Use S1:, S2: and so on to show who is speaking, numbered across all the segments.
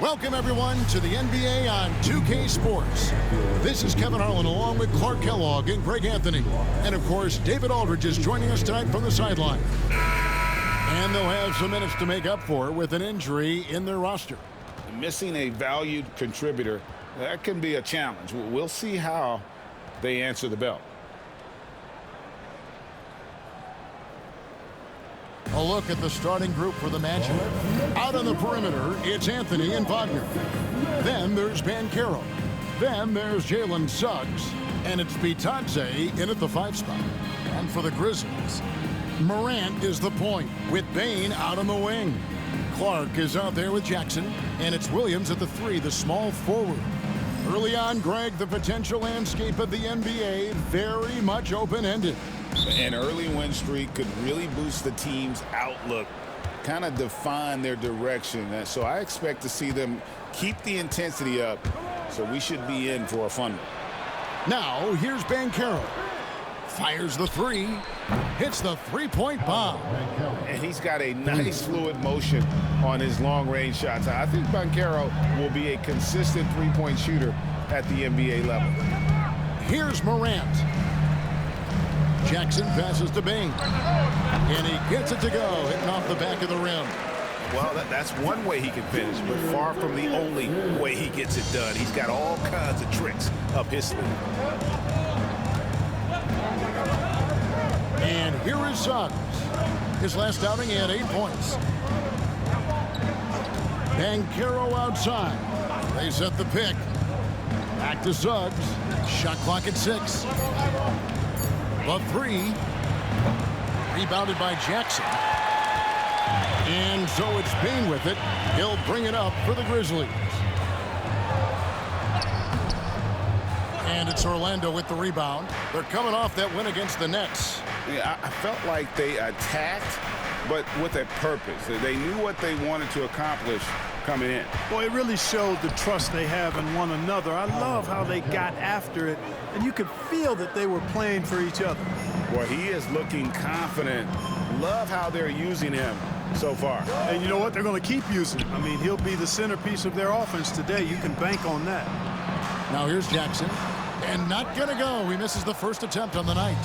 S1: Welcome, everyone, to the NBA on 2K Sports. This is Kevin Harlan along with Clark Kellogg and Greg Anthony. And, of course, David Aldridge is joining us tonight from the sideline. And they'll have some minutes to make up for with an injury in their roster.
S2: Missing a valued contributor, that can be a challenge. We'll see how they answer the bell.
S1: A look at the starting group for the matchup. Out on the perimeter, it's Anthony and Wagner. Then there's Banchero. Then there's Jalen Suggs. And it's Bitadze in at the 5 spot. And for the Grizzlies, Morant is the point with Bane out on the wing. Clark is out there with Jackson. And it's Williams at the 3, the small forward. Early on, Greg, the potential landscape of the NBA very much open-ended.
S2: An early win streak could really boost the team's outlook, kind of define their direction. So I expect to see them keep the intensity up, so we should be in for a fun one.
S1: Now, here's Banchero. Fires the 3, hits the three-point bomb.
S2: And he's got a nice fluid motion on his long-range shots. I think Banchero will be a consistent three-point shooter at the NBA level.
S1: Here's Morant. Jackson passes to Bane. And he gets it to go, hitting off the back of the rim.
S2: Well, that's one way he can finish, but far from the only way he gets it done. He's got all kinds of tricks up his sleeve.
S1: And here is Suggs. His last outing, he had 8 points. Banchero outside. They set the pick. Back to Suggs. Shot clock at 6. The 3. Rebounded by Jackson. And so it's Bane with it. He'll bring it up for the Grizzlies. And it's Orlando with the rebound. They're coming off that win against the Nets.
S2: Yeah, I felt like they attacked, but with a purpose. They knew what they wanted to accomplish coming in.
S3: Boy, it really showed the trust they have in one another. I love how they got after it, and you could feel that they were playing for each other.
S2: Boy, he is looking confident. Love how they're using him so far.
S3: And you know what? They're going to keep using him. I mean, he'll be the centerpiece of their offense today. You can bank on that.
S1: Now here's Jackson. And not going to go. He misses the first attempt on the night.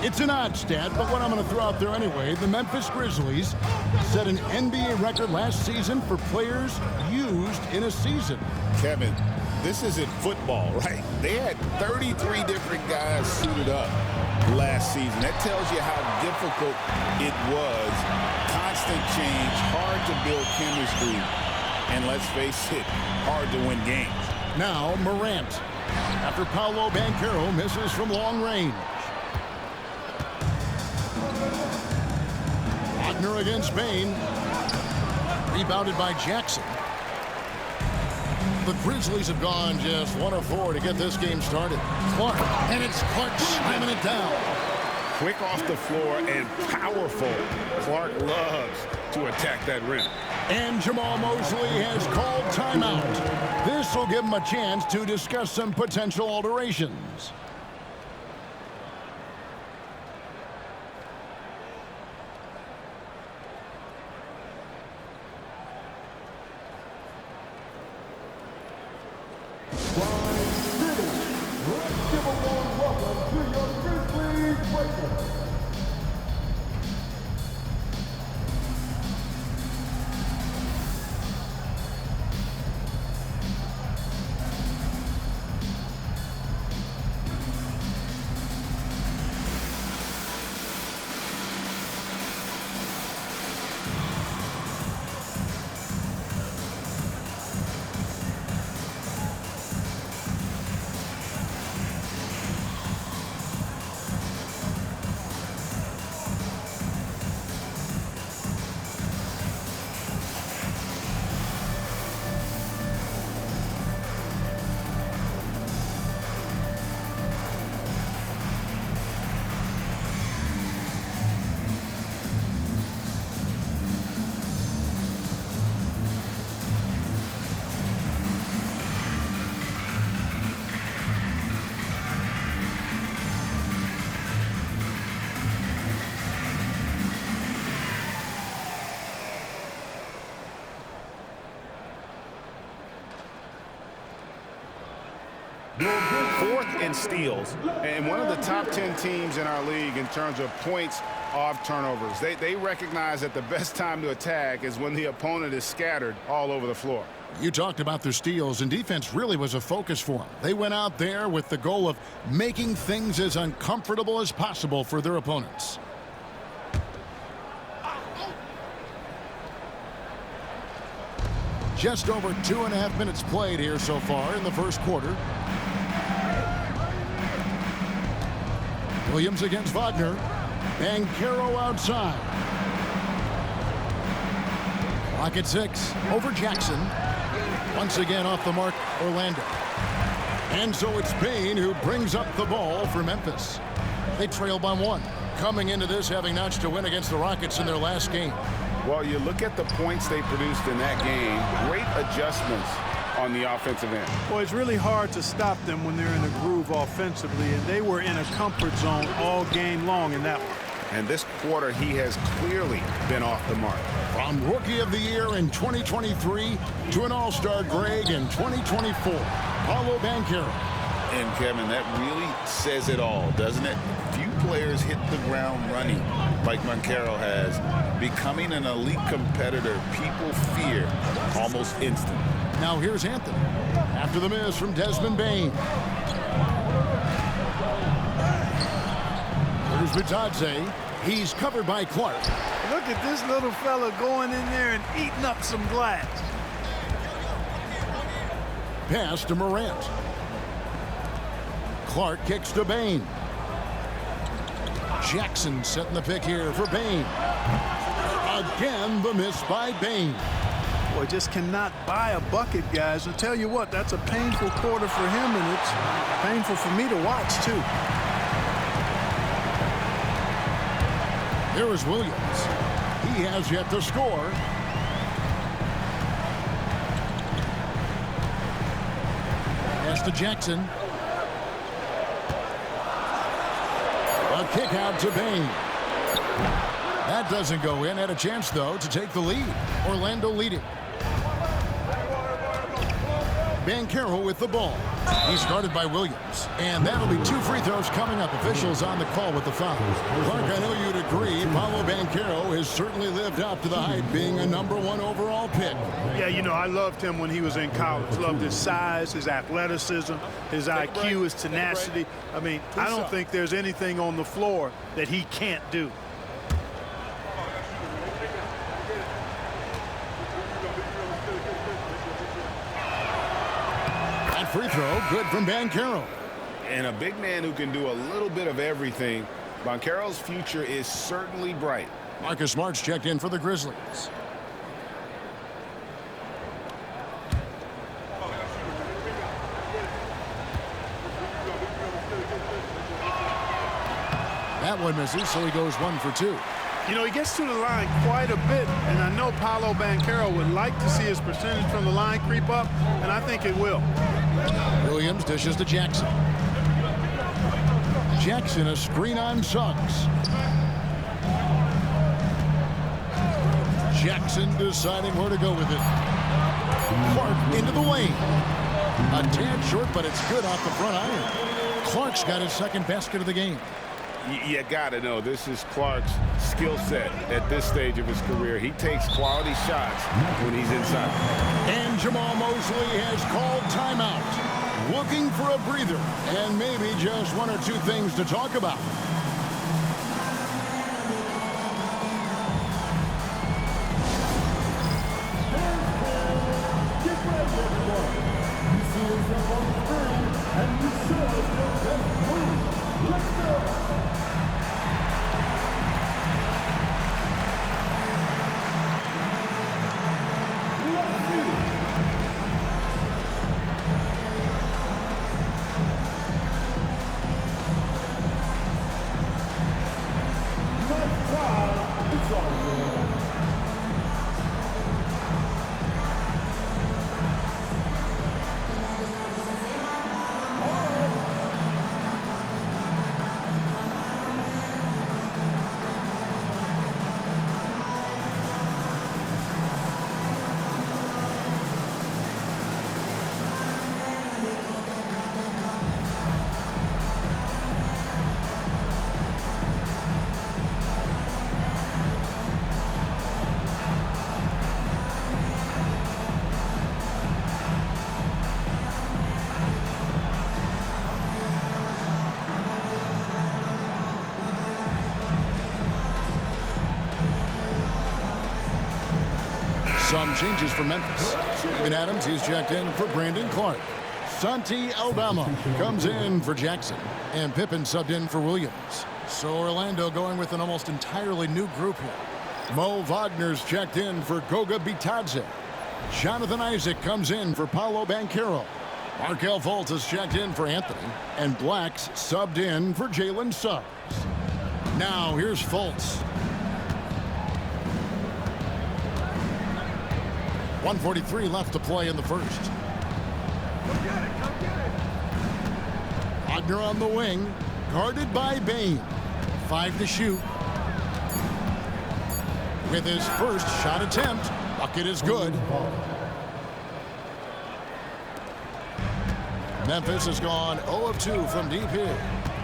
S1: It's an odd stat, but what I'm going to throw out there anyway, the Memphis Grizzlies set an NBA record last season for players used in a season.
S2: Kevin, this isn't football, right? They had 33 different guys suited up last season. That tells you how difficult it was. Constant change, hard to build chemistry, and let's face it, hard to win games.
S1: Now Morant. After Paolo Banchero misses from long range. Wagner against Bane. Rebounded by Jackson. The Grizzlies have gone just 1 of 4 to get this game started. Clark, and it's Clark slamming it down.
S2: Quick off the floor and powerful. Clark loves to attack that rim.
S1: And Jamal Mosley has called timeout. This will give him a chance to discuss some potential alterations.
S4: Let's give a warm welcome to your Grizzlies Breakers.
S2: 4th in steals, and one of the top 10 teams in our league in terms of points off turnovers. They recognize that the best time to attack is when the opponent is scattered all over the floor.
S1: You talked about their steals, and defense really was a focus for them. They went out there with the goal of making things as uncomfortable as possible for their opponents. Just over 2.5 minutes played here so far in the first quarter. Williams against Wagner. Banchero outside. Clock at 6. Over Jackson. Once again off the mark, Orlando. And so it's Bane who brings up the ball for Memphis. They trail by 1. Coming into this having notched a win against the Rockets in their last game.
S2: Well, you look at the points they produced in that game. Great adjustments on the offensive end.
S3: Well, it's really hard to stop them when they're in a groove offensively, and they were in a comfort zone all game long in that one.
S2: And this quarter, he has clearly been off the mark.
S1: From Rookie of the Year in 2023 to an All-Star grade in 2024, Paolo Banchero.
S2: And, Kevin, that really says it all, doesn't it? Few players hit the ground running like Banchero has. Becoming an elite competitor, people fear almost instantly.
S1: Now here's Anthony. After the miss from Desmond Bane. Here's Bitadze. He's covered by Clark.
S3: Look at this little fella going in there and eating up some glass.
S1: Pass to Morant. Clark kicks to Bane. Jackson setting the pick here for Bane. Again, the miss by Bane.
S3: Boy, just cannot buy a bucket, guys. I'll tell you what, that's a painful quarter for him, and it's painful for me to watch, too.
S1: Here is Williams. He has yet to score. Pass to Jackson. A kick out to Bane. That doesn't go in. Had a chance, though, to take the lead. Orlando leading. Banchero with the ball. He's guarded by Williams. And that'll be 2 free throws coming up. Officials on the call with the foul. Clark, I know you'd agree, Paolo Banchero has certainly lived up to the hype, being a #1 overall pick.
S3: Yeah, you know, I loved him when he was in college. Loved his size, his athleticism, his IQ, his tenacity. I mean, I don't think there's anything on the floor that he can't do.
S1: Free throw, good from Banchero.
S2: And a big man who can do a little bit of everything. Banchero's future is certainly bright.
S1: Marcus Smart's checked in for the Grizzlies. That one misses, so he goes 1 for 2.
S3: You know, he gets to the line quite a bit, and I know Paolo Banchero would like to see his percentage from the line creep up, and I think it will.
S1: Williams dishes to Jackson. Jackson, a screen on Suggs. Jackson deciding where to go with it. Clark into the lane. A tad short, but it's good off the front iron. Clark's got his second basket of the game.
S2: You got to know, this is Clark's skill set at this stage of his career. He takes quality shots when he's inside.
S1: And Jamal Mosley has called timeout. Looking for a breather and maybe just 1 or 2 things to talk about. some changes for Memphis. Steven Adams, he's checked in for Brandon Clark. Santi Aldama comes in for Jackson. And Pippen subbed in for Williams. So Orlando going with an almost entirely new group here. Mo Wagner's checked in for Goga Bitadze. Jonathan Isaac comes in for Paolo Banchero. Markel Fultz is checked in for Anthony. And Black's subbed in for Jalen Suggs. Now here's Fultz. 1:43 left to play in the first. Wagner on the wing, guarded by Bane. 5 to shoot. With his first shot attempt, bucket is good. Memphis has gone 0 of 2 from deep here.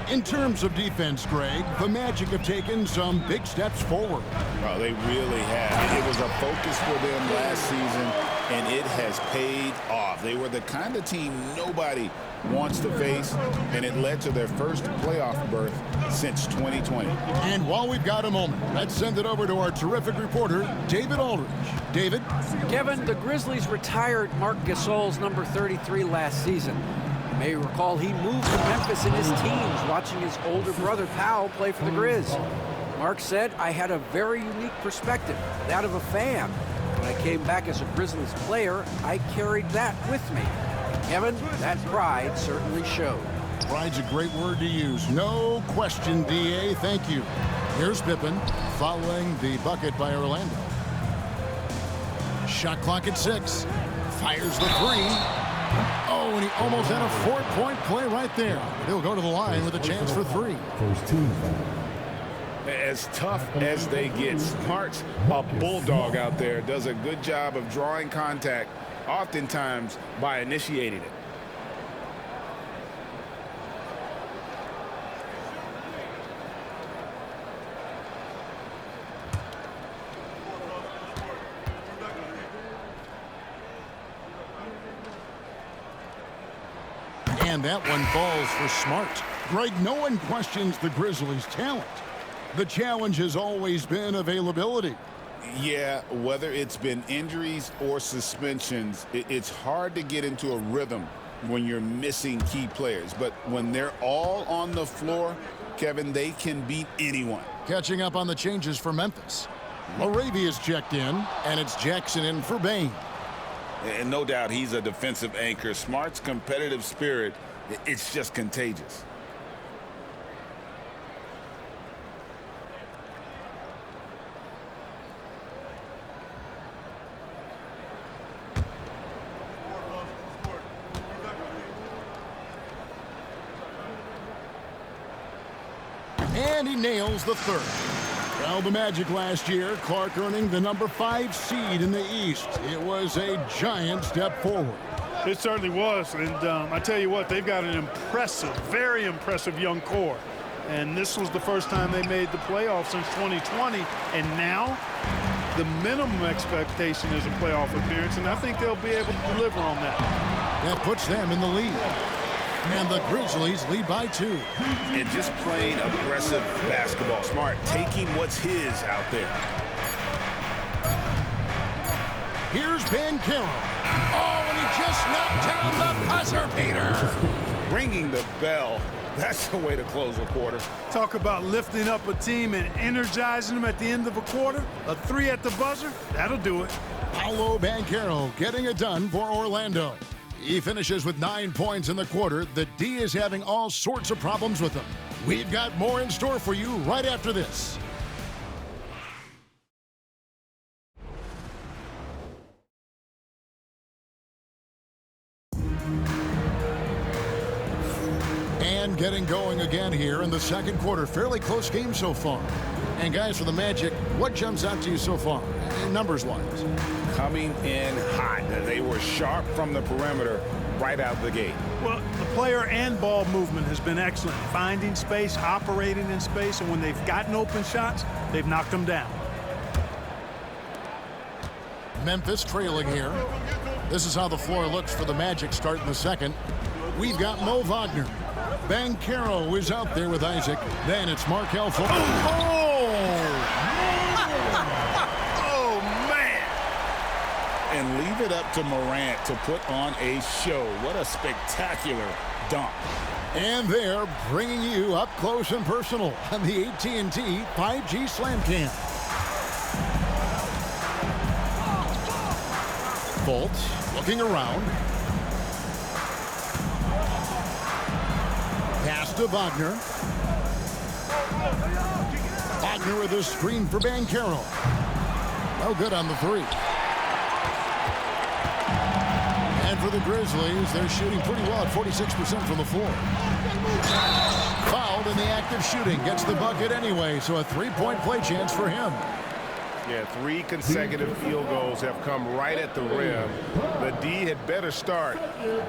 S1: In terms of defense, Greg, the Magic have taken some big steps forward.
S2: Oh, they really have. It was a focus for them last season, and it has paid off. They were the kind of team nobody wants to face, and it led to their first playoff berth since 2020.
S1: And while we've got a moment, let's send it over to our terrific reporter, David Aldridge. David?
S5: Kevin, the Grizzlies retired Marc Gasol's number 33 last season. You may recall he moved to Memphis in his teens, watching his older brother Powell play for the Grizz. Marc said, "I had a very unique perspective, that of a fan. When I came back as a Grizzlies player, I carried that with me." Kevin, that pride certainly showed.
S1: Pride's a great word to use. No question, DA. Thank you. Here's Pippen following the bucket by Orlando. Shot clock at 6. Fires the 3. Oh, and he almost had a 4-point play right there. He'll go to the line with a chance for 3.
S6: First team foul.
S2: As tough as they get, Smart's a bulldog out there, does a good job of drawing contact, oftentimes by initiating it.
S1: And that one falls for Smart. Greg, no one questions the Grizzlies' talent. The challenge has always been availability.
S2: Yeah, whether it's been injuries or suspensions, it's hard to get into a rhythm when you're missing key players. But when they're all on the floor, Kevin, they can beat anyone.
S1: Catching up on the changes for Memphis. Laravia's checked in, and it's Jackson in for Bane.
S2: And no doubt he's a defensive anchor. Smart's competitive spirit, it's just contagious.
S1: And he nails the third. Well, the Magic last year, Clark earning the number 5 seed in the East. It was a giant step forward.
S3: It certainly was. And I tell you what, they've got an impressive, very impressive young core. And this was the first time they made the playoffs since 2020. And now the minimum expectation is a playoff appearance. And I think they'll be able to deliver on that.
S1: That puts them in the lead. And the Grizzlies lead by 2.
S2: And just playing aggressive basketball. Smart taking what's his out there.
S1: Here's Banchero. Oh, and he just knocked down the buzzer beater.
S2: Ringing the bell. That's the way to close a quarter.
S3: Talk about lifting up a team and energizing them at the end of a quarter. A 3 at the buzzer, that'll do it.
S1: Paolo Banchero getting it done for Orlando. He finishes with 9 points in the quarter. The D is having all sorts of problems with him. We've got more in store for you right after this. And getting going again here in the second quarter. Fairly close game so far. And guys, for the Magic, what jumps out to you so far, numbers-wise?
S2: Coming in hot. They were sharp from the perimeter right out the gate.
S3: Well, the player and ball movement has been excellent. Finding space, operating in space, and when they've gotten open shots, they've knocked them down.
S1: Memphis trailing here. This is how the floor looks for the Magic starting the second. We've got Mo Wagner. Banchero is out there with Isaac. Then it's Markel Fultz.
S2: Give it up to Morant to put on a show. What a spectacular dunk.
S1: And they're bringing you up close and personal on the AT&T 5G Slam Cam. Fultz looking around. Pass to Wagner. Wagner with a screen for Banchero. No good on the three. And for the Grizzlies, they're shooting pretty well at 46% from the floor. Fouled in the act of shooting. Gets the bucket anyway, so a three-point play chance for him.
S6: Yeah, 3 consecutive field goals have come right at the rim. The D had better start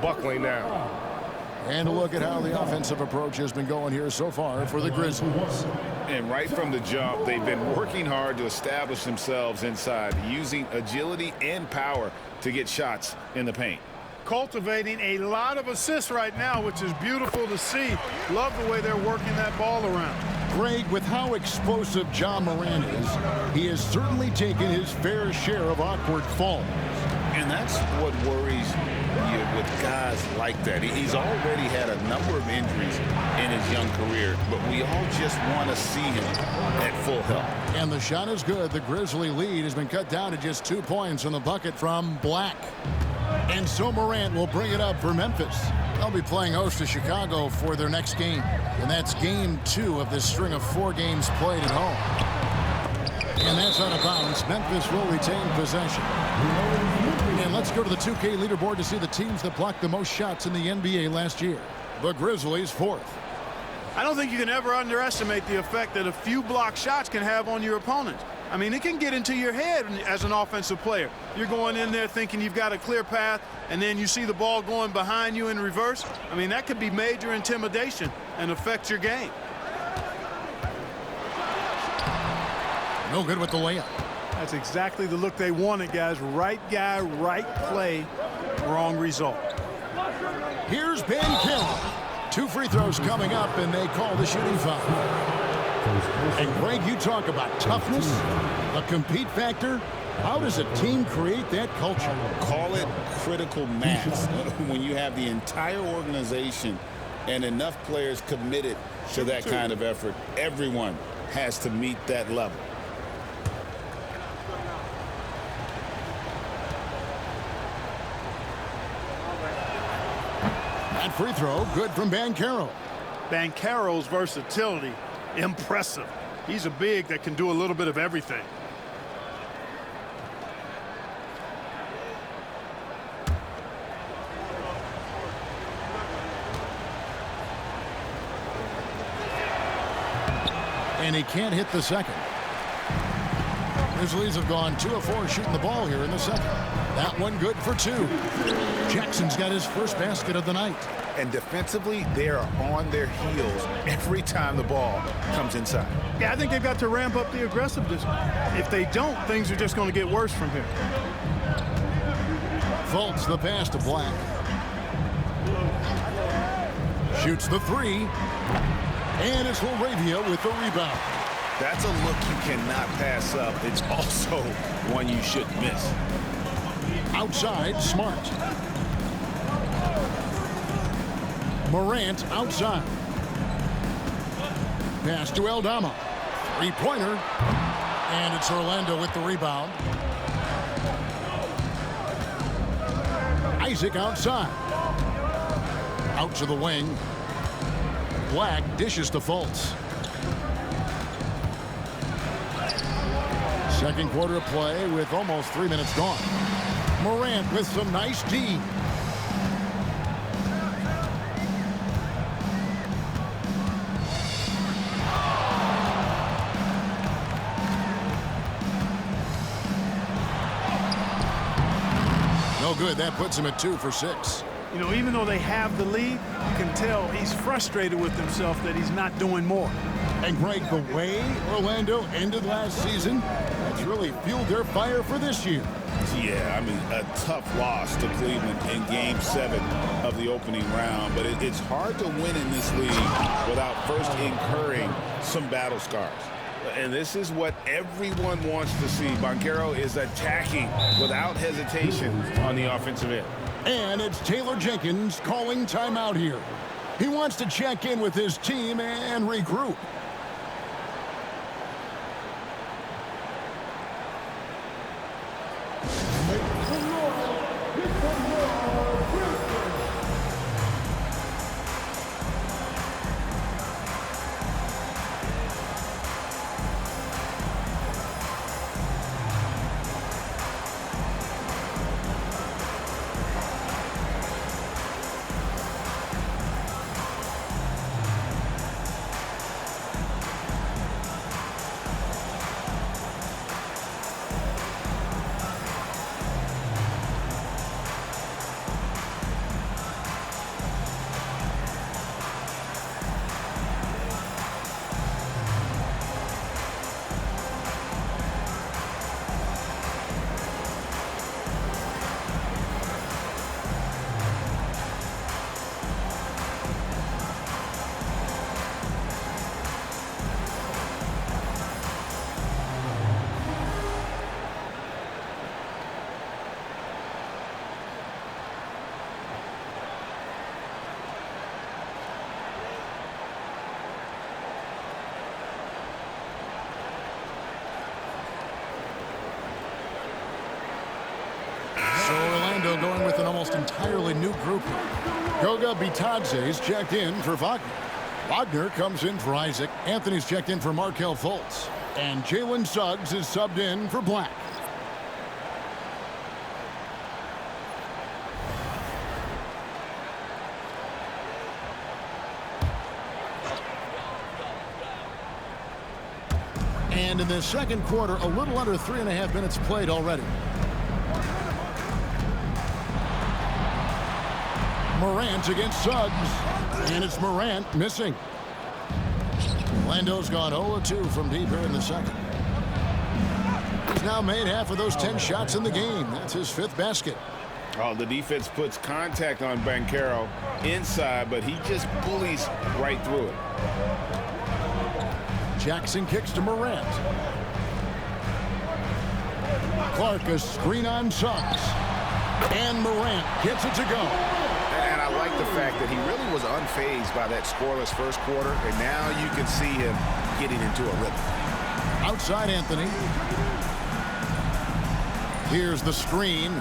S6: buckling now.
S1: And a look at how the offensive approach has been going here so far for the Grizzlies.
S2: And right from the jump, they've been working hard to establish themselves inside, using agility and power to get shots in the paint.
S3: Cultivating a lot of assists right now, which is beautiful to see. Love the way they're working that ball around.
S1: Greg, with how explosive Ja Morant is, he has certainly taken his fair share of awkward falls.
S2: And that's what worries you with guys like that. He's already had a number of injuries in his young career, but we all just want to see him at full health.
S1: And the shot is good. The Grizzly lead has been cut down to just 2 points on the bucket from Black. And so Morant will bring it up for Memphis. They'll be playing host to Chicago for their next game. And that's game 2 of this string of 4 games played at home. And that's out of bounds. Memphis will retain possession. And let's go to the 2K leaderboard to see the teams that blocked the most shots in the NBA last year. The Grizzlies 4th.
S3: I don't think you can ever underestimate the effect that a few block shots can have on your opponent. I mean, it can get into your head as an offensive player. You're going in there thinking you've got a clear path, and then you see the ball going behind you in reverse. I mean, that could be major intimidation and affect your game.
S1: No good with the layup.
S3: That's exactly the look they wanted, guys. Right guy, right play, wrong result.
S1: Here's Banchero. 2 free throws coming up, and they call the shooting foul. And Greg, you talk about toughness, a compete factor. How does a team create that culture?
S2: Call it critical mass. When you have the entire organization and enough players committed to that kind of effort, everyone has to meet that level.
S1: That free throw, good from Banchero.
S3: Banchero's versatility, impressive. He's a big that can do a little bit of everything.
S1: And he can't hit the second. Grizzlies have gone 2 of 4 shooting the ball here in the second. That one good for 2. Jackson's got his first basket of the night.
S2: And defensively, they are on their heels every time the ball comes inside.
S3: Yeah, I think they've got to ramp up the aggressiveness. If they don't, things are just going to get worse from here.
S1: Fultz the pass to Black. Shoots the 3. And it's LaRavia with the rebound.
S2: That's a look you cannot pass up. It's also one you shouldn't miss.
S1: Outside, Smart. Morant outside. Pass to Aldama. 3-pointer. And it's Orlando with the rebound. Isaac outside. Out to the wing. Black dishes to Fultz. Second quarter of play with almost 3 minutes gone. Morant with some nice D. No good. That puts him at 2 for 6.
S3: You know, even though they have the lead, you can tell he's frustrated with himself that he's not doing more.
S1: And Greg, the way Orlando ended last season, that's really fueled their fire for this year.
S2: Yeah, I mean, a tough loss to Cleveland in Game 7 of the opening round. But it's hard to win in this league without first incurring some battle scars. And this is what everyone wants to see. Banchero is attacking without hesitation on the offensive end.
S1: And it's Taylor Jenkins calling timeout here. He wants to check in with his team and regroup. So Orlando going with an almost entirely new group here. Goga Bitadze's checked in for Wagner. Wagner comes in for Isaac. Anthony's checked in for Markelle Fultz. And Jalen Suggs is subbed in for Black. And in the second quarter, a little under 3.5 minutes played already. Morant against Suggs, and it's Morant missing. Orlando's gone 0-2 from deep here in the second. He's now made half of those 10 shots in the game. That's his 5th basket.
S2: Oh, the defense puts contact on Banchero inside, but he just bullies right through it.
S1: Jackson kicks to Morant. Clark, a screen on Suggs. And Morant gets it to go.
S2: And I like the fact that he really was unfazed by that scoreless first quarter, and now you can see him getting into a rhythm.
S1: Outside Anthony. Here's the screen.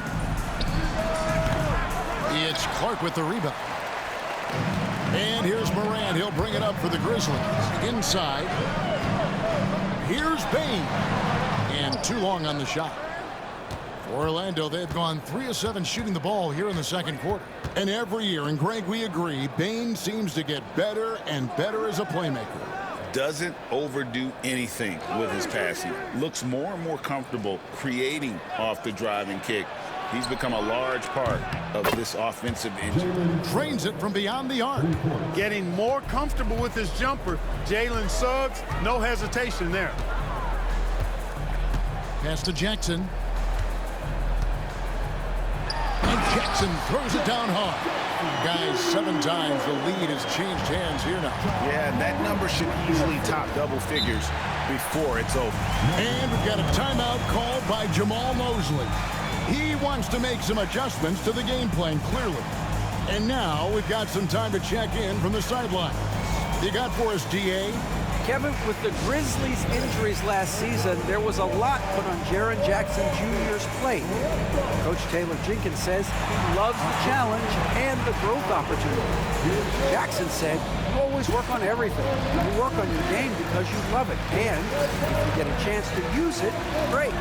S1: It's Clark with the rebound. And here's Morant. He'll bring it up for the Grizzlies. Inside. Here's Bane. And too long on the shot. For Orlando, they've gone 3 of 7 shooting the ball here in the second quarter. And every year, and Greg, we agree, Bane seems to get better and better as a playmaker.
S2: Doesn't overdo anything with his passing. Looks more and more comfortable creating off the driving kick. He's become a large part of this offensive engine.
S1: Trains it from beyond the arc.
S3: Getting more comfortable with his jumper. Jalen Suggs, no hesitation there.
S1: Pass to Jackson. And Jackson throws it down hard. Guys, 7 times the lead has changed hands here now.
S2: Yeah, and that number should easily top double figures before it's over.
S1: And we've got a timeout called by Jamal Mosley. He wants to make some adjustments to the game plan, clearly. And now we've got some time to check in from the sideline. You got for us, D.A.?
S5: Kevin, with the Grizzlies' injuries last season, there was a lot put on Jaren Jackson Jr.'s plate. Coach Taylor Jenkins says he loves the challenge and the growth opportunity. Jackson said, you always work on everything. You work on your game because you love it. And if you get a chance to use it, great.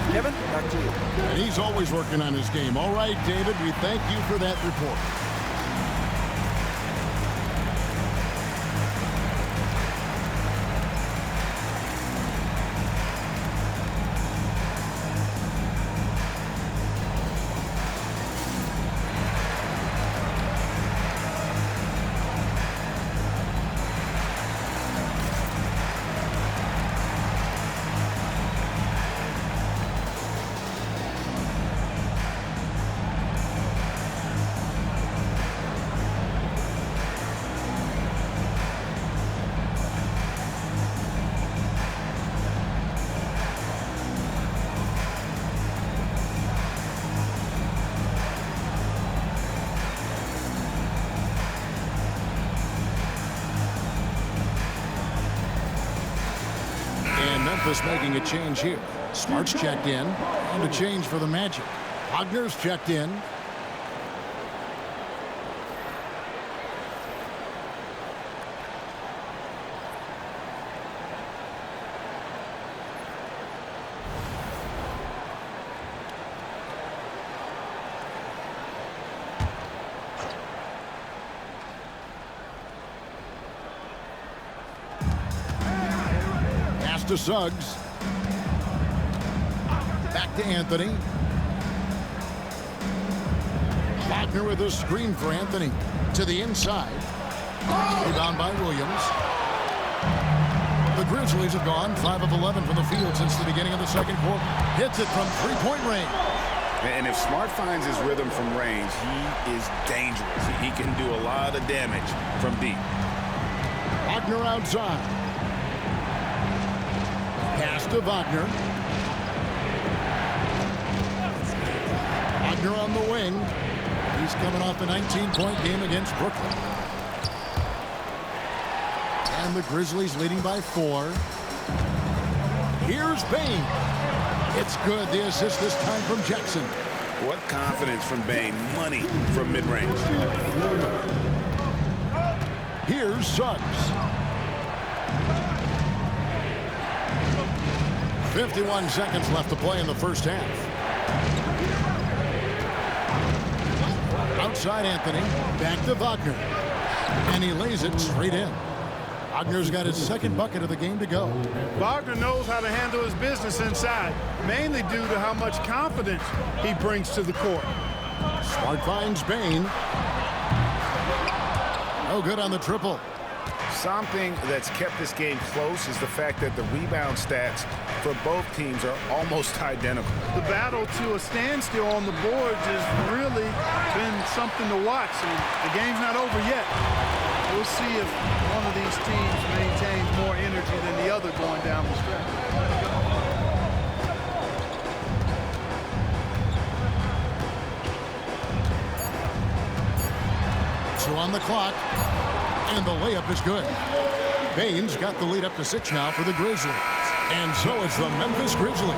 S5: Kevin, back to you.
S1: And he's always working on his game. All right, David, we thank you for that report. Memphis making a change here. Smart's checked in, and a change for the Magic. Wagner's checked in. Pass to Suggs. Back to Anthony. Wagner with a screen for Anthony. To the inside. Rebound by Williams. The Grizzlies have gone 5 of 11 from the field since the beginning of the second quarter. Hits it from three-point range.
S2: And if Smart finds his rhythm from range, he is dangerous. He can do a lot of damage from deep.
S1: Wagner outside. Pass to Wagner. Wagner on the wing. He's coming off a 19-point game against Brooklyn. And the Grizzlies leading by 4. Here's Bane. It's good. The assist this time from Jackson.
S2: What confidence from Bane. Money from mid-range.
S1: Here's Suggs. 51 seconds left to play in the first half. Outside Anthony, back to Wagner. And he lays it straight in. Wagner's got his second bucket of the game to go.
S3: Wagner knows how to handle his business inside, mainly due to how much confidence he brings to the court.
S1: Smart finds Bane. No good on the triple.
S2: Something that's kept this game close is the fact that the rebound stats for both teams are almost identical.
S3: The battle to a standstill on the boards has really been something to watch. And the game's not over yet. We'll see if one of these teams maintains more energy than the other going down the stretch.
S1: 2 on the clock. And the layup is good. Bane's got the lead up to 6 now for the Grizzlies. And so it's the Memphis Grizzlies.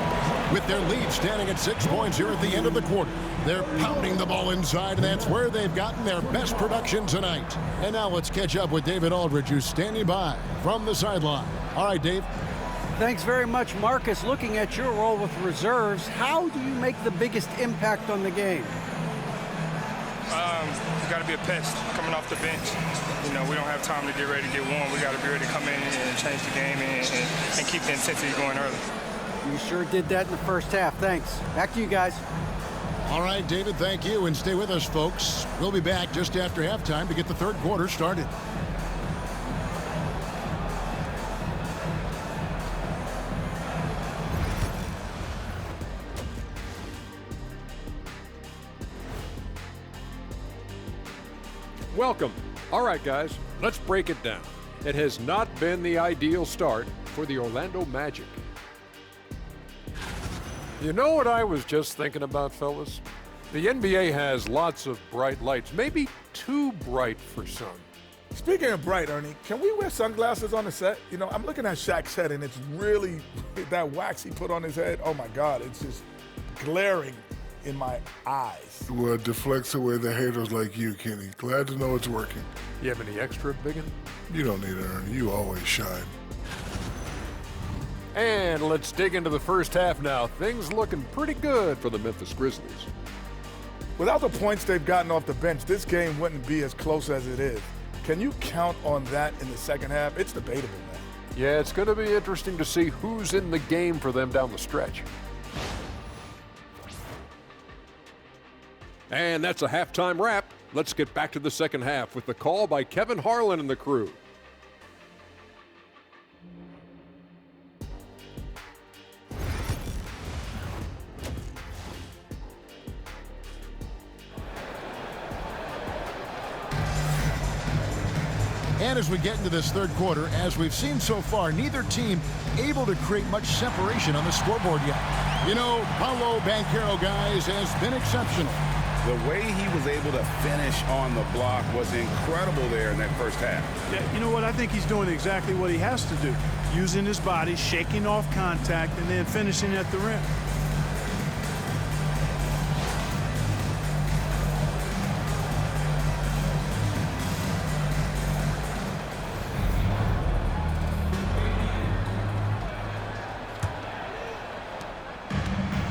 S1: With their lead standing at 6 points here at the end of the quarter. They're pounding the ball inside, and that's where they've gotten their best production tonight. And now let's catch up with David Aldridge, who's standing by from the sideline. All right, Dave.
S5: Thanks very much, Marcus. Looking at your role with reserves, how do you make the biggest impact on the game?
S7: You got to be a pest coming off the bench. You know, we don't have time to get ready to get warm. We got to be ready to come in and change the game and keep the intensity going early.
S5: You sure did that in the first half. Thanks. Back to you guys.
S1: All right, David, thank you. And stay with us, folks. We'll be back just after halftime to get the third quarter started.
S8: Welcome. All right, guys, let's break it down. It has not been the ideal start for the Orlando Magic. You know what I was just thinking about, fellas? The NBA has lots of bright lights, maybe too bright for some.
S9: Speaking of bright, Ernie, can we wear sunglasses on the set? You know, I'm looking at Shaq's head, and it's really, that wax he put on his head, oh my God, it's just glaring in my eyes.
S10: Well, it deflects away the haters like you, Kenny. Glad to know it's working.
S8: You have any extra, biggin?
S10: You don't need it, Ernie. You always shine.
S8: And let's dig into the first half now. Things looking pretty good for the Memphis Grizzlies.
S9: Without the points they've gotten off the bench, this game wouldn't be as close as it is. Can you count on that in the second half? It's debatable, man.
S8: Yeah, it's going to be interesting to see who's in the game for them down the stretch. And that's a halftime wrap. Let's get back to the second half with the call by Kevin Harlan and the crew.
S1: And as we get into this third quarter, as we've seen so far, neither team able to create much separation on the scoreboard yet. You know, Paolo Banchero, guys, has been exceptional.
S2: The way he was able to finish on the block was incredible there in that first half.
S3: Yeah, you know what? I think he's doing exactly what he has to do. Using his body, shaking off contact, and then finishing at the rim.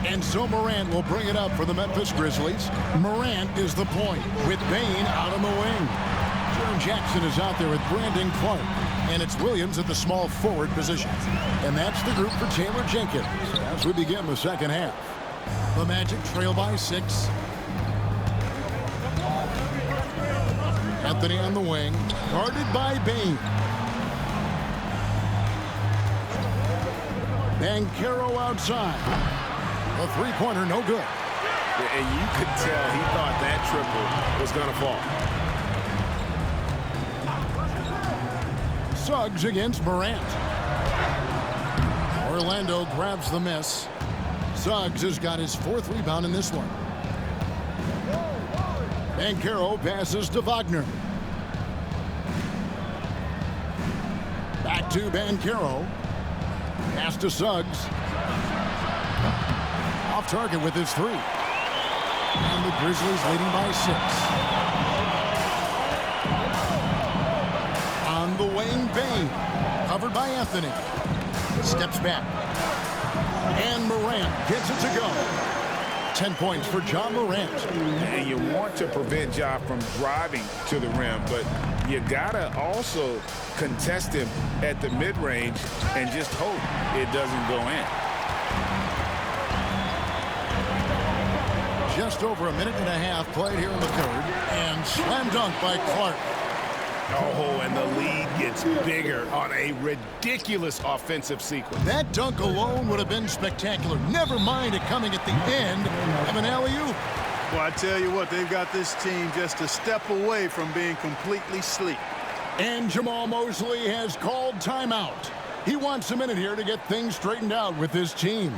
S1: And so Morant will bring it up for the Memphis Grizzlies. Morant is the point with Bane out on the wing. Jaren Jackson is out there with Brandon Clark. And it's Williams at the small forward position. And that's the group for Taylor Jenkins as we begin the second half. The Magic trail by 6. Anthony on the wing, guarded by Bane. Banchero outside. The three-pointer, no good.
S6: And you could tell he thought that triple was going to fall.
S1: Suggs against Morant. Orlando grabs the miss. Suggs has got his 4th rebound in this one. Banchero passes to Wagner. Back to Banchero. Pass to Suggs. Off target with his 3. And the Grizzlies leading by 6. On the wing, Bane. Covered by Anthony. Steps back. And Morant gets it to go. 10 points for Ja Morant.
S2: And you want to prevent Ja from driving to the rim, but you gotta also contest him at the mid-range and just hope it doesn't go in.
S1: Just over a minute and a half played here in the 3rd. And slam dunk by Clark.
S6: Oh, and the lead gets bigger on a ridiculous offensive sequence.
S1: That dunk alone would have been spectacular. Never mind it coming at the end of an alley-oop.
S3: Well, I tell you what, they've got this team just a step away from being completely asleep.
S1: And Jamal Mosley has called timeout. He wants a minute here to get things straightened out with his team.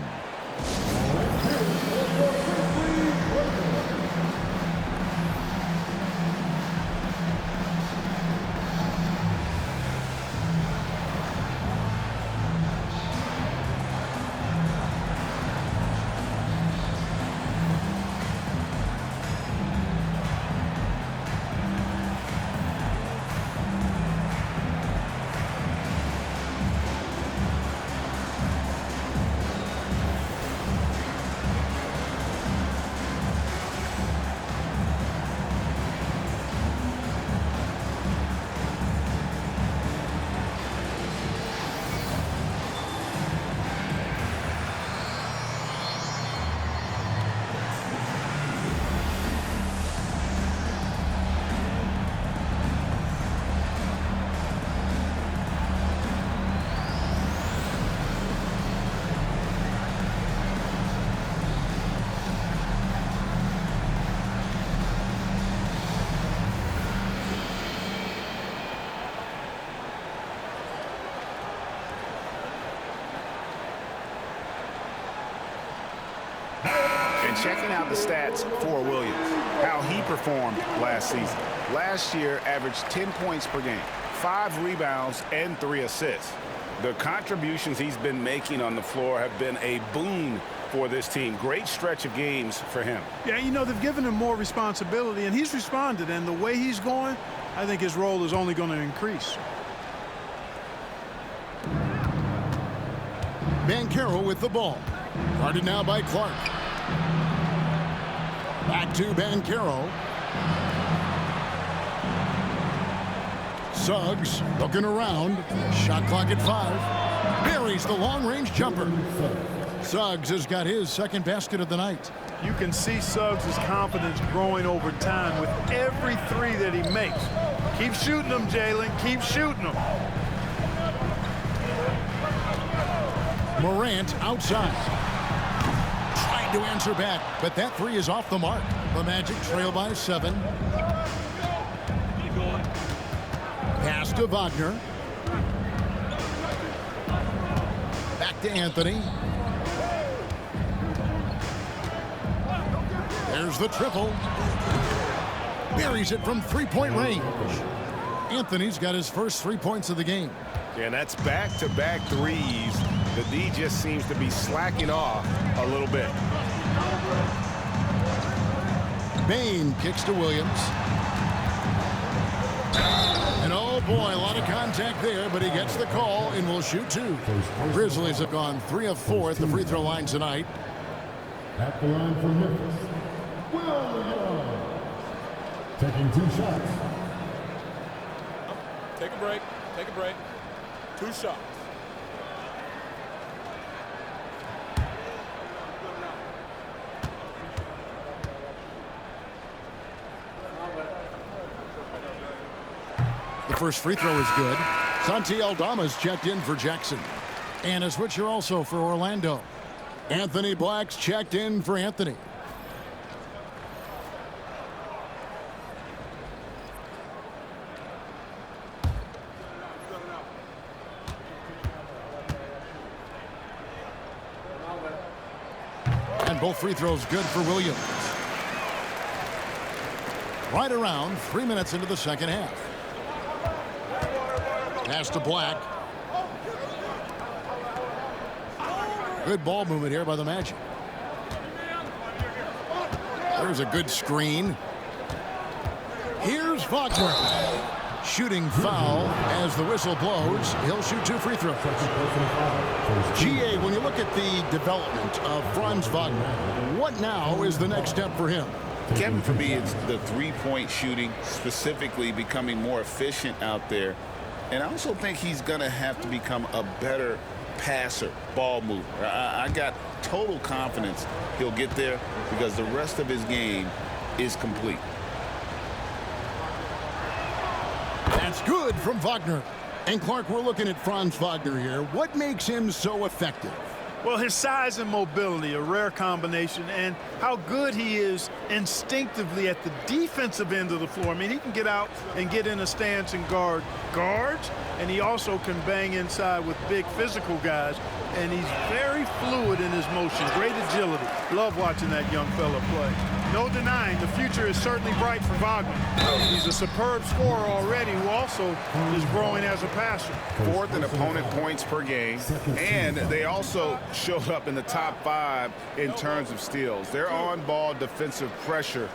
S2: Checking out the stats for Williams, how he performed last season. Last year, averaged 10 points per game, 5 rebounds, and 3 assists. The contributions he's been making on the floor have been a boon for this team. Great stretch of games for him.
S3: Yeah, you know, they've given him more responsibility, and he's responded. And the way he's going, I think his role is only going to increase.
S1: Banchero with the ball. Guarded now by Clark. Back to Banchero. Suggs looking around. Shot clock at 5. Buries the long-range jumper. Suggs has got his 2nd basket of the night.
S3: You can see Suggs' confidence growing over time with every 3 that he makes. Keep shooting them, Jalen. Keep shooting them.
S1: Morant outside. To answer back, but that 3 is off the mark. The Magic trail by 7. Pass to Wagner. Back to Anthony. There's the triple. Buries it from three-point range. Anthony's got his first 3 points of the game.
S6: Yeah, and that's back-to-back threes. The D just seems to be slacking off a little bit.
S1: Bain kicks to Williams. And oh boy, a lot of contact there, but he gets the call and will shoot two. Grizzlies have gone 3 of 4 at the free throw line tonight.
S4: At the line for Memphis, Williams. Taking 2 shots.
S11: Take a break. Take a break. 2 shots.
S1: The first free throw is good. Santi Aldama's checked in for Jackson. And a switcher also for Orlando. Anthony Black's checked in for Anthony. And both free throws good for Williams. Right around 3 minutes into the second half. Pass to Black. Good ball movement here by the Magic. There's a good screen. Here's Wagner. Shooting foul as the whistle blows. He'll shoot 2 free throws. GA, when you look at the development of Franz Wagner, what now is the next step for him?
S2: Kevin, for me, it's the three-point shooting, specifically becoming more efficient out there. And I also think he's going to have to become a better passer, ball mover. I got total confidence he'll get there because the rest of his game is complete.
S1: That's good from Wagner. And Clark, we're looking at Franz Wagner here. What makes him so effective?
S3: Well, his size and mobility, a rare combination, and how good he is instinctively at the defensive end of the floor. I mean, he can get out and get in a stance and guard guards, and he also can bang inside with big physical guys, and he's very fluid in his motion, great agility. Love watching that young fella play. No denying, the future is certainly bright for Wagner. He's a superb scorer already who also is growing as a passer.
S2: 4th in opponent points per game, and they also showed up in the top 5 in terms of steals. Their on-ball defensive pressure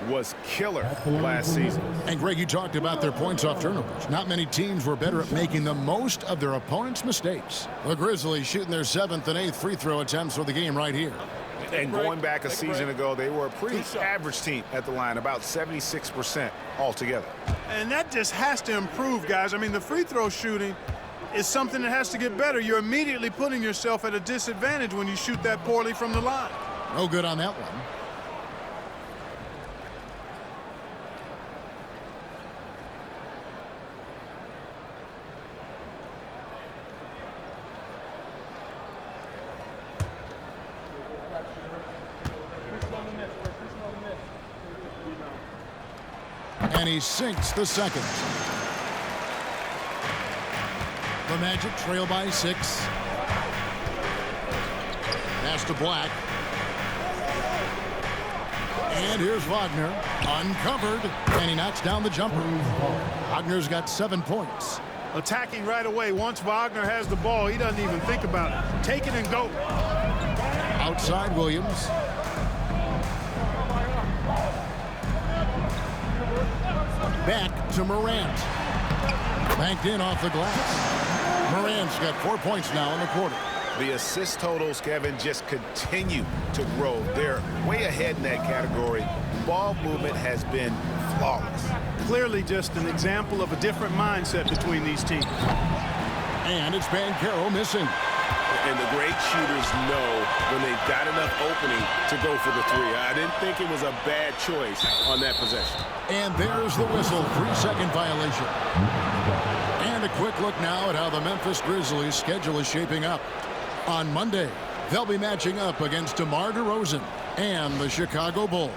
S2: was killer last season.
S1: And Greg, you talked about their points off turnovers. Not many teams were better at making the most of their opponent's mistakes. The Grizzlies shooting their 7th and 8th free throw attempts for the game right here.
S6: And going back a season ago, they were a pretty average team at the line, about 76% altogether.
S3: And that just has to improve, guys. I mean, the free throw shooting is something that has to get better. You're immediately putting yourself at a disadvantage when you shoot that poorly from the line.
S1: No good on that one. And he sinks the second. The Magic trail by 6. Pass to Black. And here's Wagner, uncovered, and he knocks down the jumper. Wagner's got 7 points.
S3: Attacking right away. Once Wagner has the ball, he doesn't even think about it. Take it and go.
S1: Outside Williams. Back to Morant. Banked in off the glass. Morant's got 4 points now in the quarter.
S6: The assist totals, Kevin, just continue to grow. They're way ahead in that category. Ball movement has been flawless.
S3: Clearly just an example of a different mindset between these teams.
S1: And it's Banchero missing.
S6: And the great shooters know when they've got enough opening to go for the 3. I didn't think it was a bad choice on that possession.
S1: And there's the whistle, 3-second violation. And a quick look now at how the Memphis Grizzlies' schedule is shaping up. On Monday, they'll be matching up against DeMar DeRozan and the Chicago Bulls.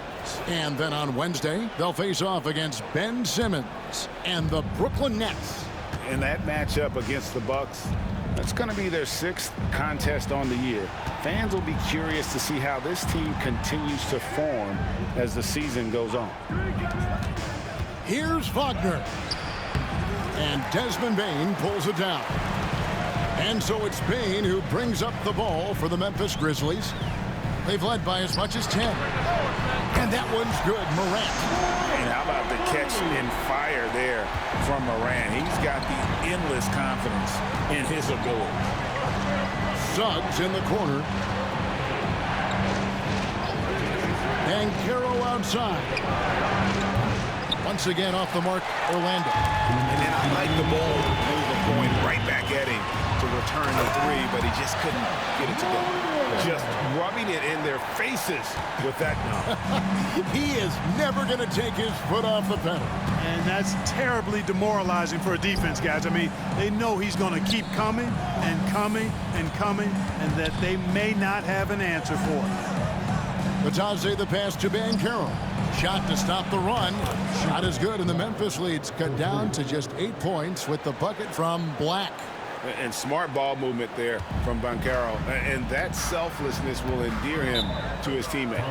S1: And then on Wednesday, they'll face off against Ben Simmons and the Brooklyn Nets.
S2: And that matchup against the Bucks, That's going to be their 6th contest on the year. Fans will be curious to see how this team continues to form as the season goes on.
S1: Here's Wagner. And Desmond Bane pulls it down. And so it's Bane who brings up the ball for the Memphis Grizzlies. They've led by as much as 10. And that one's good, Morant.
S2: And how about the catch in fire there from Morant? He's got the endless confidence in his ability.
S1: Suggs in the corner. Banchero outside. Once again off the mark, Orlando.
S6: And then I like the ball movement going right back at him to return the 3, but he just couldn't get it to go.
S2: Just rubbing it in their faces with that dunk.
S1: He is never going to take his foot off the pedal.
S3: And that's terribly demoralizing for a defense, guys. I mean, they know he's going to keep coming and coming and coming, and that they may not have an answer for it.
S1: Bitadze the pass to Banchero. Shot to stop the run. Shot is good, and the Memphis lead's cut down to just 8 points with the bucket from Black.
S2: And smart ball movement there from Banchero. And that selflessness will endear him to his teammates.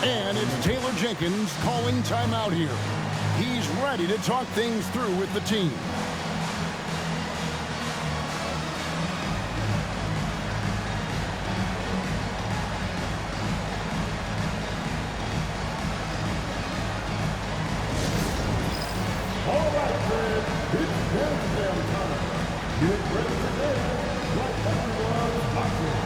S1: And it's Taylor Jenkins calling timeout here. He's ready to talk things through with the team.
S4: All right, friends, it's countdown time. Get ready to dance like everyone's boxing.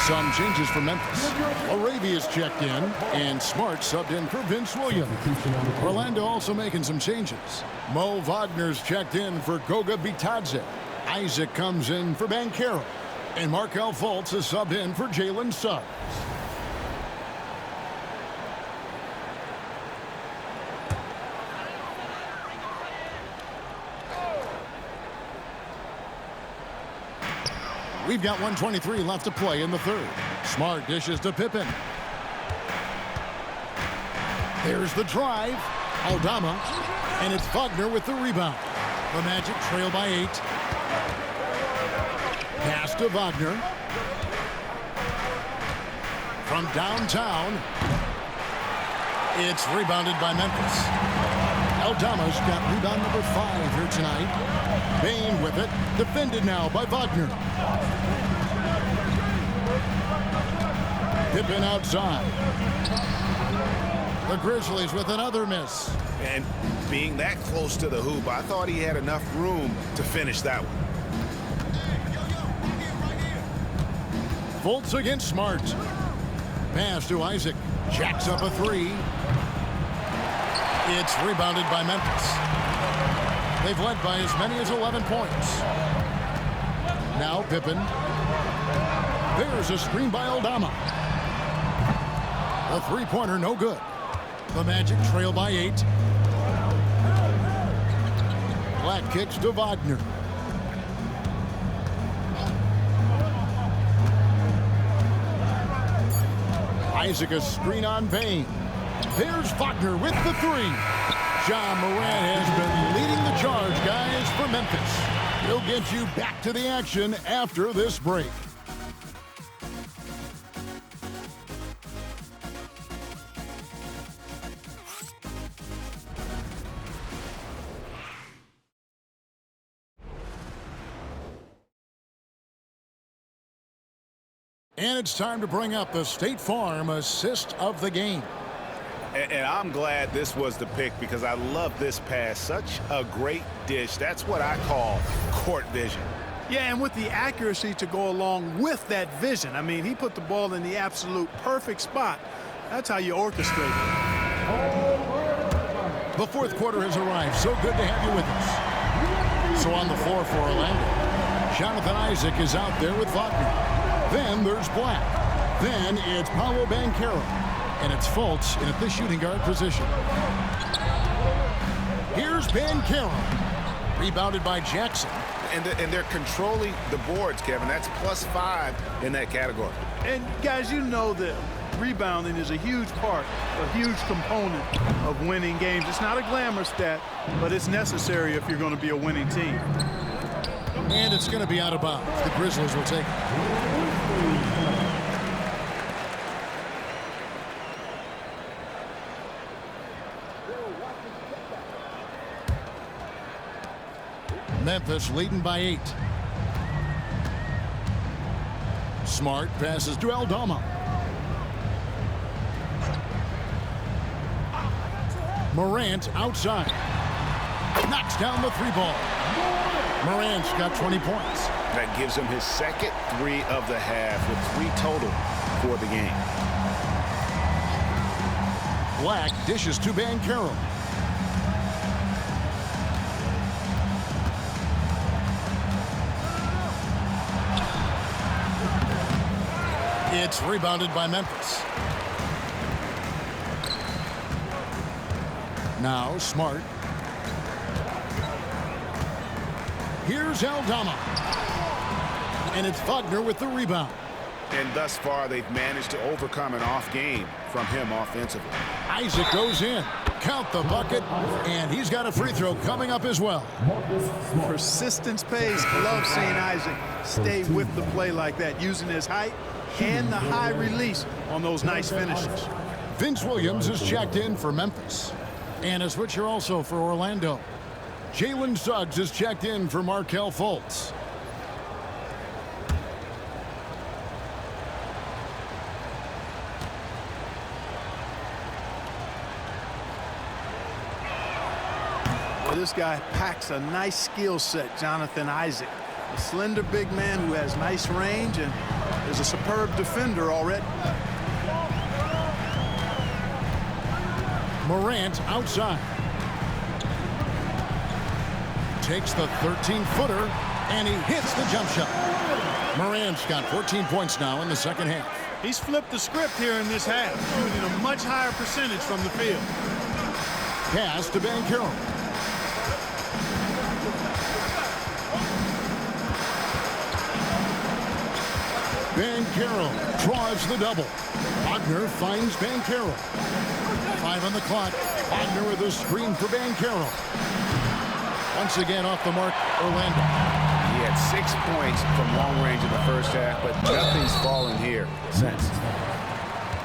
S1: Some changes for Memphis. Arabia's checked in, and Smart subbed in for Vince Williams. Orlando also making some changes. Mo Wagner's checked in for Goga Bitadze. Isaac comes in for Banchero. And Markel Fultz is subbed in for Jalen Suggs. We've got 1:23 left to play in the third. Smart dishes to Pippen. There's the drive. Aldama. And it's Wagner with the rebound. The Magic trail by 8. Pass to Wagner. From downtown. It's rebounded by Memphis. Aldama's got rebound number 5 here tonight. Bane with it. Defended now by Wagner. Pippen outside. The Grizzlies with another miss.
S6: And being that close to the hoop, I thought he had enough room to finish that one.
S1: Fultz against Smart. Pass to Isaac. Jacks up a 3. It's rebounded by Memphis. They've led by as many as 11 points. Now Pippen. There's a screen by Aldama. The three-pointer no good. The Magic trail by 8. Black kicks to Wagner. Isaac a screen on Bane. There's Wagner with the 3. Ja Morant has been leading the charge, guys, for Memphis. He'll get you back to the action after this break. And it's time to bring up the State Farm assist of the game.
S6: And I'm glad this was the pick because I love this pass. Such a great dish. That's what I call court vision.
S3: Yeah, and with the accuracy to go along with that vision. I mean, he put the ball in the absolute perfect spot. That's how you orchestrate it.
S1: The fourth quarter has arrived. So good to have you with us. So on the floor for Orlando, Jonathan Isaac is out there with Wagner. Then there's Black. Then it's Paolo Banchero. And it's Fultz in at the shooting guard position. Here's Banchero. Rebounded by Jackson.
S6: And they're controlling the boards, Kevin. That's +5 in that category.
S3: And, guys, you know that rebounding is a huge part, a huge component of winning games. It's not a glamour stat, but it's necessary if you're going to be a winning team.
S1: And it's going to be out of bounds. The Grizzlies will take it. Memphis leading by 8. Smart passes to Aldama. Morant outside. Knocks down the 3-ball. Morant's got 20 points.
S6: That gives him his second 3 of the half with 3 total for the game.
S1: Black dishes to Banchero. It's rebounded by Memphis. Now Smart. Here's Aldama. And it's Wagner with the rebound.
S6: And thus far, they've managed to overcome an off game from him offensively.
S1: Isaac goes in. Count the bucket. And he's got a free throw coming up as well.
S3: Persistence pays. Love seeing Isaac stay with the play like that, using his height and the high release on those nice finishes.
S1: Vince Williams is checked in for Memphis. And a switcher also for Orlando. Jalen Suggs is checked in for Markelle Fultz.
S3: Well, this guy packs a nice skill set, Jonathan Isaac. A slender big man who has nice range and is a superb defender already.
S1: Morant outside. Takes the 13-footer, and he hits the jump shot. Morant's got 14 points now in the second half.
S3: He's flipped the script here in this half, shooting a much higher percentage from the field.
S1: Pass to Banchero. Banchero drives the double. Wagner finds Banchero. 5 on the clock. Wagner with a screen for Banchero. Once again off the mark, Orlando.
S6: He had 6 points from long range in the first half, but nothing's fallen here since.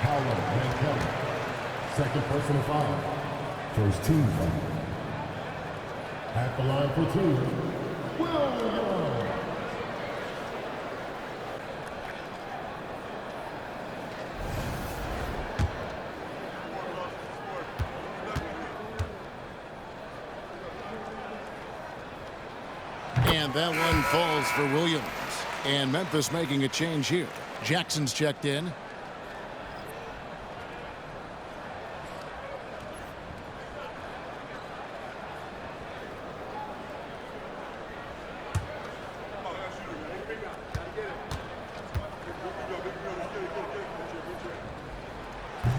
S4: Paolo Banchero, second personal foul, first team foul. At the line for 2, Williams.
S1: And that one falls for Williams. And Memphis making a change here. Jackson's checked in.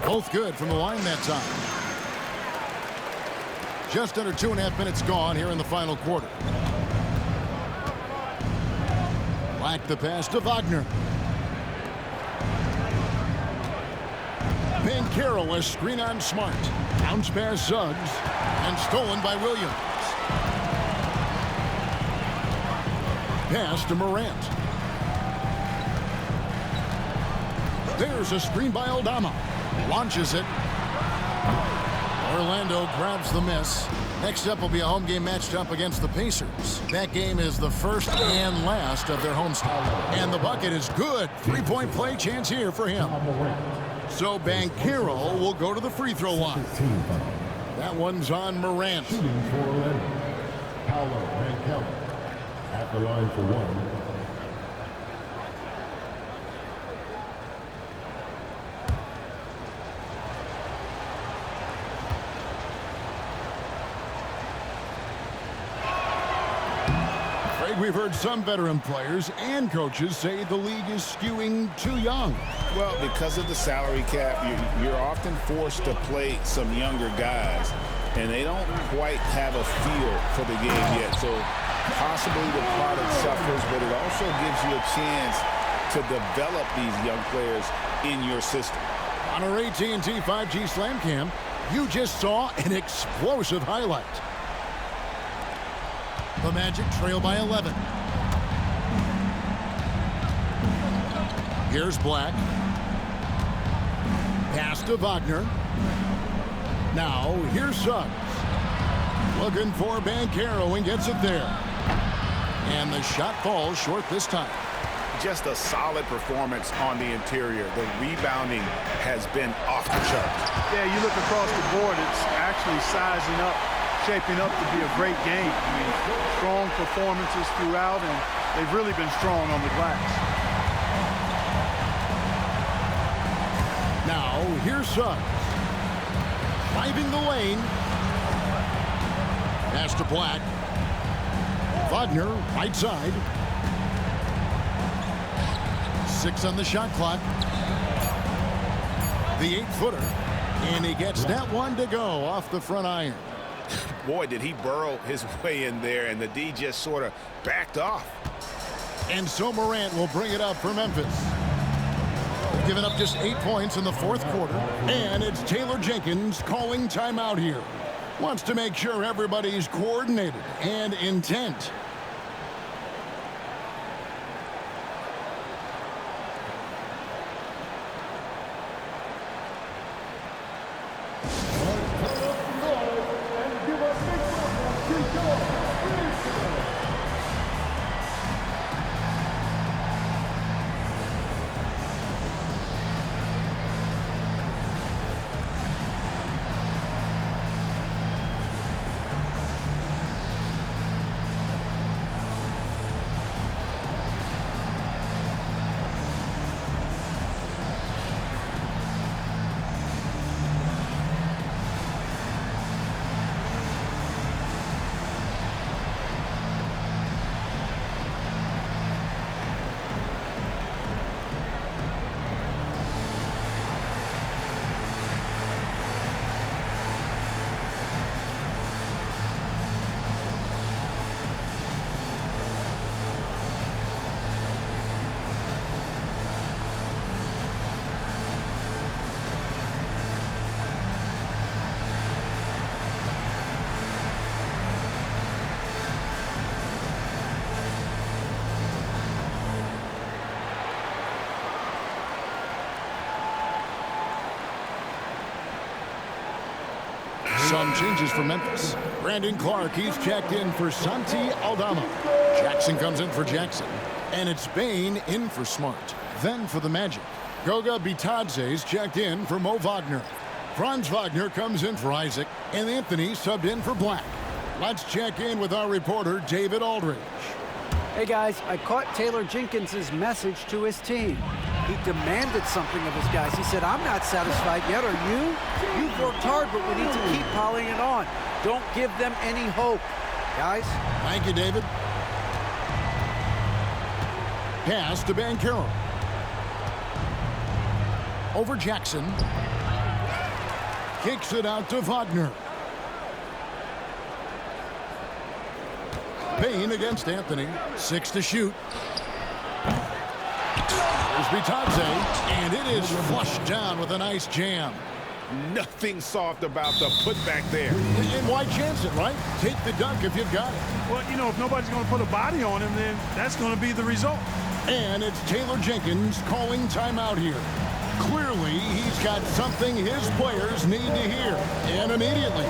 S1: Both good from the line that time. Just under 2.5 minutes gone here in the final quarter. Black the pass to Wagner. Banchero a screen on Smart. Bounce pass Suggs. And stolen by Williams. Pass to Morant. There's a screen by Aldama. Launches it. Orlando grabs the miss. Next up will be a home game matched up against the Pacers. That game is the first and last of their homestand. And the bucket is good. Three-point play chance here for him. So Banchero will go to the free throw line. That one's on Morant.
S4: Shooting for Orlando, Paolo Banchero at the line for one.
S1: We've heard some veteran players and coaches say the league is skewing too young.
S2: Well, because of the salary cap, you're often forced to play some younger guys, and they don't quite have a feel for the game yet. So possibly the product suffers, but it also gives you a chance to develop these young players in your system.
S1: On our AT&T 5G Slam Cam, you just saw an explosive highlight. The Magic trail by 11. Here's Black. Pass to Wagner. Now, here's Suggs. Looking for Banchero and gets it there. And the shot falls short this time.
S6: Just a solid performance on the interior. The rebounding has been off the charts.
S3: Yeah, you look across the board, it's actually sizing up, shaping up to be a great game. I mean, strong performances throughout, and they've really been strong on the glass.
S1: Now, here's Suggs. Driving the lane. Pass to Black. Wagner, right side. 6 on the shot clock. The 8-footer. And he gets that one to go off the front iron.
S6: Boy, did he burrow his way in there, and the D just sort of backed off.
S1: And so Morant will bring it up for Memphis. They've given up just 8 points in the fourth quarter. And it's Taylor Jenkins calling timeout here. Wants to make sure everybody's coordinated and intent. Some changes for Memphis. Brandon Clark, he's checked in for Santi Aldama. Jackson comes in for Jackson. And it's Bane in for Smart. Then for the Magic, Goga Bitadze's checked in for Mo Wagner. Franz Wagner comes in for Isaac. And Anthony subbed in for Black. Let's check in with our reporter, David Aldridge.
S5: Hey guys, I caught Taylor Jenkins' message to his team. He demanded something of his guys. He said, I'm not satisfied yet, are you? You've worked hard, but we need to keep piling it on. Don't give them any hope. Guys?
S1: Thank you, David. Pass to Banchero. Over Jackson. Kicks it out to Wagner. Payne against Anthony. 6 to shoot. There's Bitadze, and it is flushed down with a nice jam.
S6: Nothing soft about the putback there.
S1: And why chance it, right? Take the dunk if you've got it.
S3: Well, you know, if nobody's going to put a body on him, then that's going to be the result.
S1: And it's Taylor Jenkins calling timeout here. Clearly, he's got something his players need to hear, and immediately.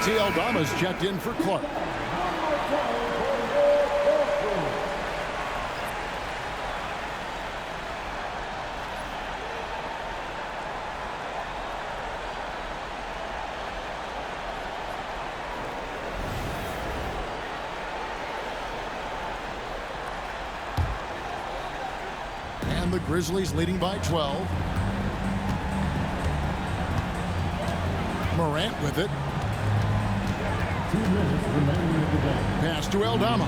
S1: Santi Aldama's checked in for Clark. And the Grizzlies leading by 12. Morant with it.
S4: 2 minutes remaining in the game.
S1: Pass to Aldama.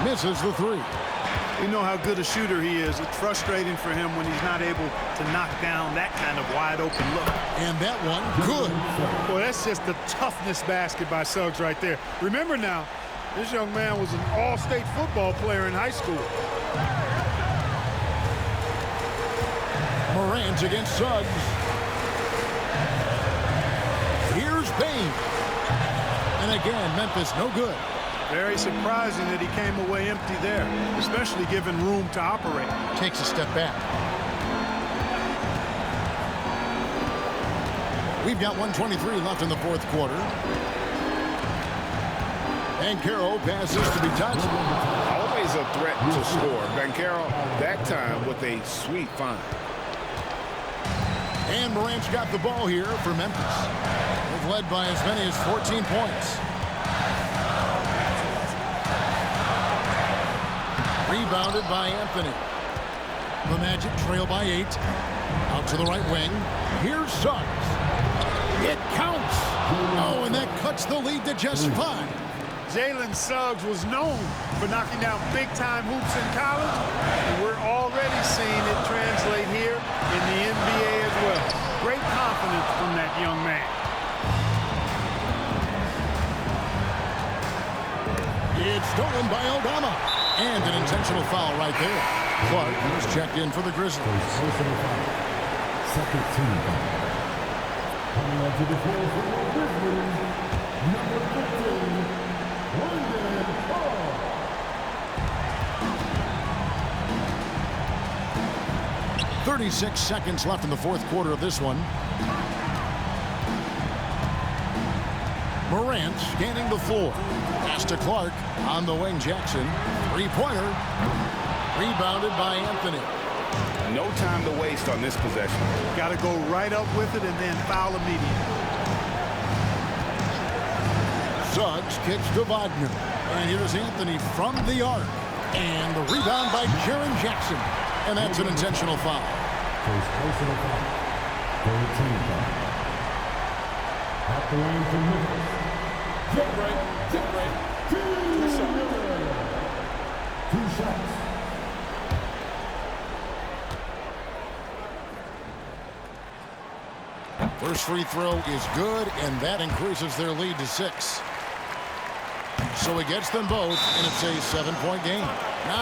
S1: Misses the three.
S3: We know how good a shooter he is. It's frustrating for him when he's not able to knock down that kind of wide open look.
S1: And that one, good.
S3: Well, that's just the toughness basket by Suggs right there. Remember now, this young man was an all-state football player in high school.
S1: Morant against Suggs. Here's Bane. And again, Memphis no good.
S3: Very surprising that he came away empty there, especially given room to operate.
S1: Takes a step back. We've got 1:23 left in the fourth quarter. Banchero passes to Bitadze.
S2: Always a threat to score. Banchero, that time with a sweet find.
S1: And Morant's got the ball here for Memphis. They've led by as many as 14 points. Rebounded by Anthony. The Magic trail by 8. Out to the right wing. Here's Suggs. It counts. Oh, and that cuts the lead to just 5.
S3: Jalen Suggs was known for knocking down big-time hoops in college, and we're already seeing it translate here in the NBA as well. Great confidence from that young man.
S1: It's stolen by Aldama. And an intentional foul right there. Clark is checked in for the Grizzlies.
S4: Personal foul. Second team foul. Coming onto the floor for the Grizzlies, number 15, Brandon Clark.
S1: 36 seconds left in the fourth quarter of this one. Morant scanning the floor. Pass to Clark. On the wing, Jackson. Three-pointer. Rebounded by Anthony.
S2: No time to waste on this possession.
S3: Got to go right up with it and then foul immediately.
S1: Suggs kicks to Wagner. And here's Anthony from the arc. And the rebound by Jaren Jackson. And that's an intentional foul.
S4: First personal foul. Third team foul. At the line for Memphis.
S11: Tip break. Tip break.
S4: Two shots.
S1: First free throw is good, and that increases their lead to 6. So he gets them both, and it's a 7-point game. Now